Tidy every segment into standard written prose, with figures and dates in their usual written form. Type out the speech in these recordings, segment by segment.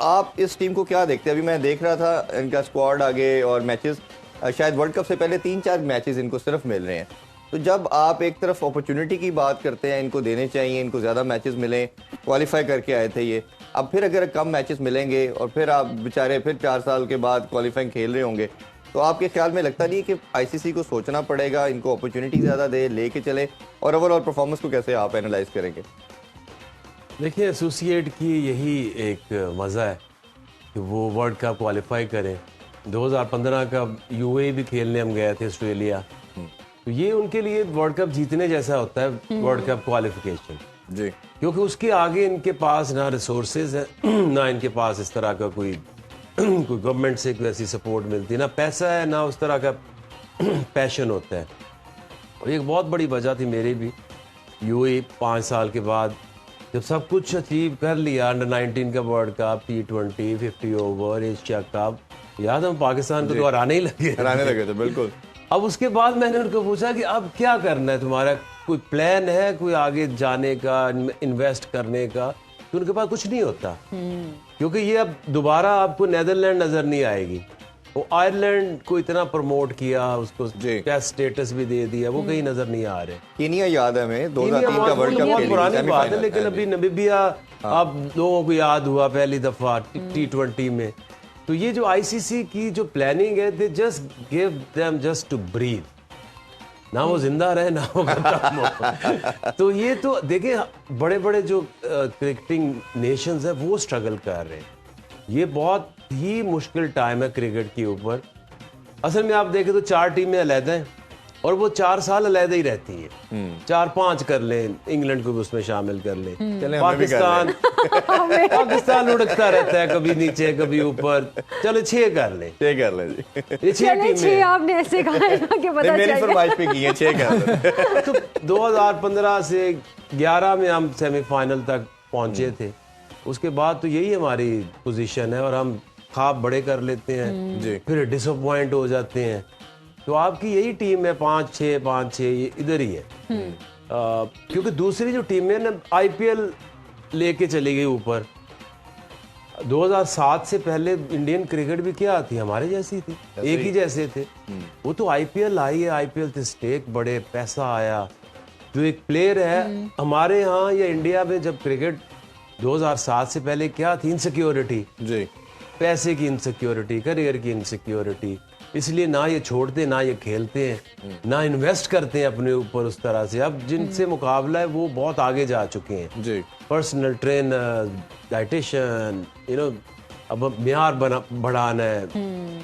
आप इस टीम को क्या देखते हैं? अभी मैं देख रहा था इनका स्क्वाड आगे और मैचेस, शायद वर्ल्ड कप से पहले 3-4 मैचेस इनको सिर्फ मिल रहे हैं। तो जब आप एक तरफ अपॉर्चुनिटी की बात करते हैं, इनको देने चाहिए, इनको ज़्यादा मैचेस मिलें, क्वालिफाई करके आए थे ये, अब फिर अगर कम मैचेस मिलेंगे और फिर आप बेचारे फिर 4 साल के बाद क्वालिफाइंग खेल रहे होंगे, तो आपके ख्याल में लगता नहीं है कि आईसीसी को सोचना पड़ेगा, इनको अपॉर्चुनिटी ज़्यादा दे, लेके चले? और ओवरऑल परफॉर्मेंस को कैसे आप एनालाइज करेंगे? देखिए, एसोसिएट की यही एक मज़ा है कि वो वर्ल्ड कप क्वालिफाई करें। 2015 का यूएई भी खेलने हम गए थे, ऑस्ट्रेलिया। तो ये उनके लिए वर्ल्ड कप जीतने जैसा होता है, वर्ल्ड कप क्वालिफिकेशन जी, क्योंकि उसके आगे इनके पास ना रिसोर्सेज है, ना इनके पास इस तरह का कोई गवर्नमेंट से कोई ऐसी सपोर्ट मिलती है, ना पैसा है, ना उस तरह का पैशन होता है। और एक बहुत बड़ी वजह थी मेरी भी, यूएई 5 साल के बाद जब सब कुछ अचीव कर लिया, अंडर 19 का world cup, T20, 50 over, Asia cup, याद हम पाकिस्तान को तो हराने ही लगे थे। बिल्कुल। अब उसके बाद मैंने उनको पूछा कि अब क्या करना है तुम्हारा, कोई प्लान है कोई आगे जाने का, इन्वेस्ट करने का? तो उनके पास कुछ नहीं होता, क्योंकि ये अब दोबारा आपको नेदरलैंड नजर नहीं आएगी। वो आयरलैंड को इतना प्रमोट किया, उसको क्या स्टेटस भी दे दिया, वो कहीं नजर नहीं आ रहे। कीनिया याद है हमें 2003 का वर्ल्ड कप बहुत पुरानी बात है, लेकिन अभी नमीबिया अब लोगों को याद हुआ पहली दफा T20 में। तो ये जो आईसीसी की जो प्लानिंग है, they just give them just to breathe, ना वो जिंदा रहे ना वो खत्म हो। तो ये तो देखिए, बड़े बड़े जो क्रिकेटिंग नेशंस है वो स्ट्रगल कर रहे हैं। ये बहुत ही मुश्किल टाइम है क्रिकेट के ऊपर। असल में आप देखें तो 4 टीमें अलहदा हैं और वो 4 साल अलहदा ही रहती हैं। 4-5 कर लें, इंग्लैंड को भी उसमें शामिल कर लें, पाकिस्तान उड़कता रहता है, कभी नीचे कभी ऊपर, चलो 6 कर लें। 6 कर लें जी। ये 6 टीमें आपने ऐसे कहा है कि पता मेरी फरमाइश पे की है, 6 कर लें। तो 2015 से 11 में हम सेमीफाइनल तक पहुंचे थे। उसके बाद तो यही हमारी पोजीशन है और हम ख्वाब बड़े कर लेते हैं जी, फिर डिसअपॉइंट हो जाते हैं। तो आपकी यही टीम है 5-6 ये इधर ही है। क्योंकि दूसरी जो टीम है ना, आईपीएल लेके चली गई ऊपर। 2007 से पहले इंडियन क्रिकेट भी क्या थी, हमारे जैसी थी, एक ही जैसे थे। वो तो आईपीएल आई है, आईपीएल से स्टेक बढ़े, पैसा आया। जो एक प्लेयर है हमारे यहाँ या इंडिया में, जब क्रिकेट 2007 से पहले क्या थी, इनसिक्योरिटी जी, पैसे की इनसिक्योरिटी, करियर की इनसिक्योरिटी, इसलिए ना ये छोड़ते, ना ये खेलते हैं, ना इन्वेस्ट करते हैं अपने ऊपर उस तरह से। अब जिनसे मुकाबला है वो बहुत आगे जा चुके हैं जी, पर्सनल ट्रेनर, डाइटिशियन, अब म्यार बढ़ाना है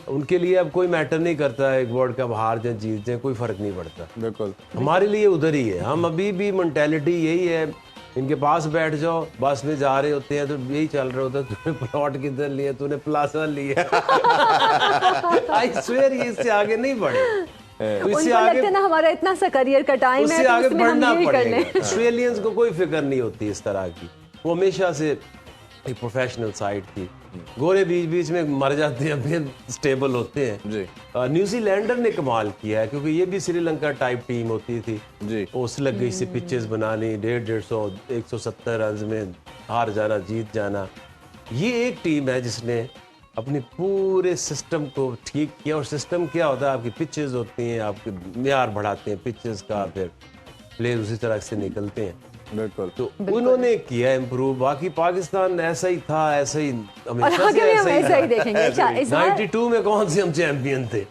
उनके लिए। अब कोई मैटर नहीं करता है, एक वर्ल्ड कप हार जाए जीत जाए, कोई फर्क नहीं पड़ता। बिल्कुल हमारे लिए उधर ही है। हम अभी भी मेंटालिटी यही है, इनके पास बैठ जाओ, बस में जा रहे होते हैं तो यही चल रहा होता है, तूने प्लॉट किधर लिया, तूने प्लाजा लिया। आई स्वेयर ये इससे आगे नहीं बढ़े। तो इससे आगे ना हमारा इतना सा करियर का टाइम है, उससे आगे बढ़ना पड़ेगा। ऑस्ट्रेलियंस को कोई फिक्र नहीं होती इस तरह की, वो हमेशा से एक प्रोफेशनल साइड थी। गोरे बीच बीच में मर जाते हैं, फिर स्टेबल होते हैं जी। न्यूजीलैंडर ने कमाल किया है, क्योंकि ये भी श्रीलंका टाइप टीम होती थी जी। उस लग गई से पिचेस बनानी, 150, 170 रन में हार जाना, जीत जाना। ये एक टीम है जिसने अपने पूरे सिस्टम को ठीक किया। और सिस्टम क्या होता है, आपकी पिचेस होती हैं, आपके म्यार बढ़ाते हैं पिचेस का, फिर प्लेयर उसी तरह से निकलते हैं। बिल्कुल, तो उन्होंने किया इम्प्रूव। बाकी पाकिस्तान ऐसा ही था, ऐसा ही हमेशा से ऐसा ही देखेंगे। 92 में कौन से हम चैंपियन थे।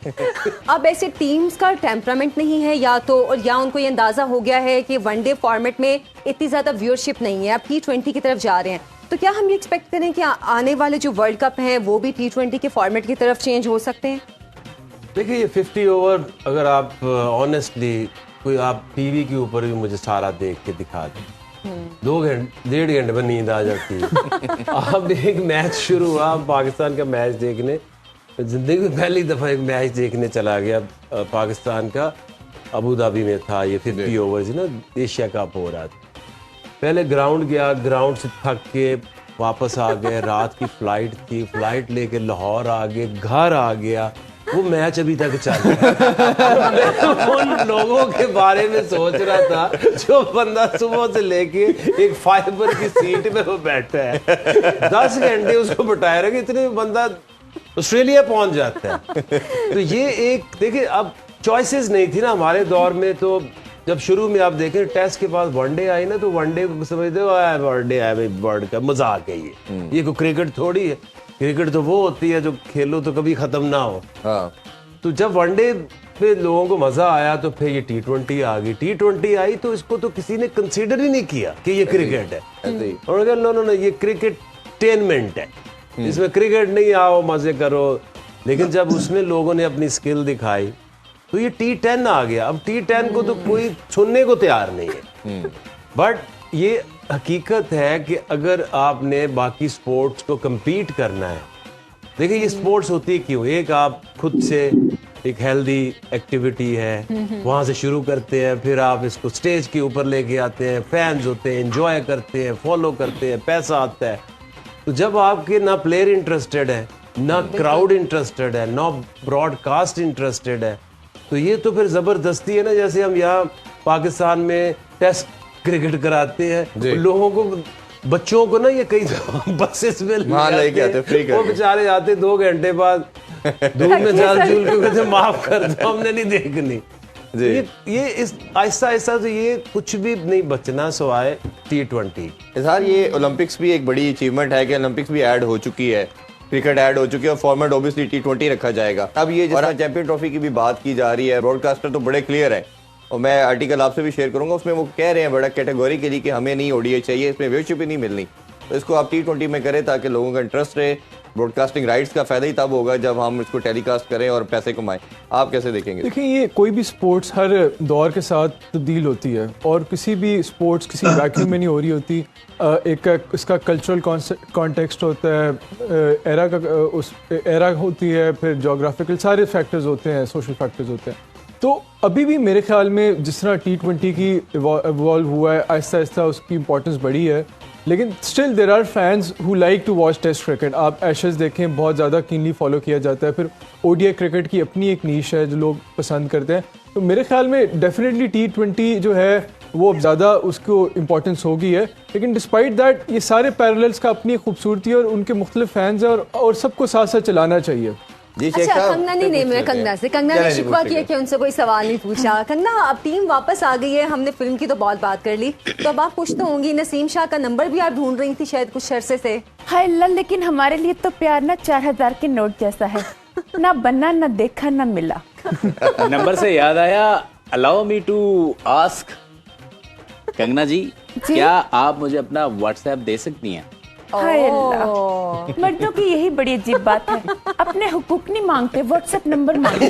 अब ऐसे टीम्स का टेम्परामेंट नहीं है या तो, और या उनको ये अंदाजा हो गया है कि वनडे फॉर्मेट में इतनी ज्यादा व्यूअरशिप नहीं है, अब T20 की तरफ जा रहे हैं। तो क्या हम ये एक्सपेक्ट करें कि आने वाले जो वर्ल्ड कप हैं वो भी T20 के फॉर्मेट की तरफ चेंज हो सकते हैं? देखिए, ये 50 ओवर अगर आप ऑनेस्टली कोई आप टीवी के ऊपर भी मुझे सारा देख के दिखा दें, 1.5 घंटे में नींद आ जाती है। अब एक मैच शुरू हुआ, पाकिस्तान का मैच देखने, जिंदगी में पहली दफा एक मैच देखने चला गया पाकिस्तान का, अबू धाबी में था ये 50 ओवर्स ना, एशिया कप हो रहा था। पहले ग्राउंड गया, ग्राउंड से थक के वापस आ गए, रात की फ्लाइट थी, फ्लाइट लेके लाहौर आ गए, घर आ गया, वो मैच अभी तक चल रहा है। मैं उन लोगों के बारे में सोच रहा था जो बंदा सुबह से लेके एक फाइबर की सीट में वो बैठा है, 10 घंटे उसको बिठाए रखे, इतने बंदा ऑस्ट्रेलिया पहुंच जाता है। तो ये एक देखिए, अब चॉइसेस नहीं थी ना हमारे दौर में। तो जब शुरू में आप देखें टेस्ट के बाद वनडे आई ना, तो वनडे को समझते हो वनडे आया भाई, वर्ल्ड का मजाक है ये कोई क्रिकेट थोड़ी है। क्रिकेट तो वो होती है जो खेलो तो कभी खत्म ना हो। हाँ। तो जब वनडे पे लोगों को मजा आया तो फिर ये T20 आ गई। T20 आई तो इसको तो किसी ने कंसीडर ही नहीं किया कि ये क्रिकेट है। और नो ये क्रिकेटेनमेंट है, इसमें क्रिकेट नहीं, आओ मजे करो। लेकिन जब उसमें लोगों ने अपनी स्किल दिखाई तो ये T10 आ गया। अब T10 को तो कोई सुनने को तैयार नहीं है। बट ये हकीकत है कि अगर आपने बाकी स्पोर्ट्स को compete करना है, देखिए ये स्पोर्ट्स होती क्यों, एक आप खुद से एक हेल्दी एक्टिविटी है, वहां से शुरू करते हैं, फिर आप इसको स्टेज के ऊपर लेके आते हैं, फैंस होते हैं, एंजॉय करते हैं, फॉलो करते हैं, पैसा आता है। तो जब आपके ना प्लेयर इंटरेस्टेड है, ना क्राउड इंटरेस्टेड है, ना ब्रॉडकास्ट इंटरेस्टेड है, तो ये तो फिर जबरदस्ती है ना। जैसे हम यहाँ पाकिस्तान में टेस्ट क्रिकेट कराते हैं, लोगों को, बच्चों को ना ये कई बसेस में लेके आते हैं, वो बेचारे आते 2 घंटे बाद धूप में जाल झूल के कहते माफ कर दो, हमने नहीं देखनी। ये इस आहिस्ता आहिस्ता तो ये कुछ भी नहीं बचना सिवाय T20। इजहार, ये ओलंपिक्स भी एक बड़ी अचीवमेंट है कि ओलंपिक्स भी ऐड हो चुकी है, क्रिकेट ऐड हो चुकी है और फॉर्मेट ऑब्वियसली T20 रखा जाएगा। अब ये जिस चैंपियन ट्रॉफी की भी बात की जा रही है, ब्रॉडकास्टर तो बड़े क्लियर है, और मैं आर्टिकल आपसे भी शेयर करूंगा, उसमें वो कह रहे हैं बड़ा कैटेगोरिकली कि हमें नहीं ODI चाहिए, इसमें व्यूअरशिप ही नहीं मिलनी। तो इसको आप T20 में करें ताकि लोगों का इंटरेस्ट रहे। ब्रॉडकास्टिंग राइट्स का फायदा ही तब होगा जब हम इसको टेलीकास्ट करें और पैसे कमाएं। आप कैसे देखेंगे? देखिए, ये कोई भी स्पोर्ट्स हर दौर के साथ तब्दील होती है और किसी भी स्पोर्ट्स किसी वैक्यूम में नहीं हो रही होती। एक इसका कल्चरल कॉन्टेक्स्ट होता है, एरा का उस एरा होती है, फिर जोग्राफिकल सारे फैक्टर्स होते हैं, सोशल फैक्टर्स होते हैं। तो अभी भी मेरे ख्याल में जिस तरह T20 की इवॉल्व हुआ है, आहिस्ता आहिस्ता उसकी इंपॉर्टेंस बढ़ी है, लेकिन still there are fans who like to watch Test cricket. आप एशेस देखें, बहुत ज़्यादा कीनली फॉलो किया जाता है। फिर ODI क्रिकेट की अपनी एक नीश है जो लोग पसंद करते हैं। तो मेरे ख्याल में डेफिनेटली T20 जो है वो अब ज़्यादा उसको इम्पोर्टेंस हो गई है। लेकिन डिस्पाइट दैट ये सारे पैरेलल्स का अपनी खूबसूरती है और उनके मुख्तलिफ फैंस हैं और सबको साथ साथ चलाना चाहिए। अच्छा, कंगना नहीं नेम है कंगना से। कंगना ने शिकवा किया कि उनसे कोई सवाल नहीं पूछा। कंगना, अब टीम वापस आ गई है, हमने फिल्म की तो बहुत बात कर ली, तो अब आप पूछते होंगी, नसीम शाह का नंबर भी आप ढूंढ रही थी शायद कुछ अरसे से। हाय अल्लाह, लेकिन हमारे लिए तो प्यार ना 4000 के नोट जैसा है, ना बना ना देखा ना मिला। नंबर से याद आया, allow me to ask Kangana ji, क्या आप मुझे अपना व्हाट्सएप दे सकती हैं? हाय अल्लाह, मर्दों की यही बड़ी अजीब बात है, अपने हुकूक नहीं मांगते, व्हाट्सएप नंबर मांगते।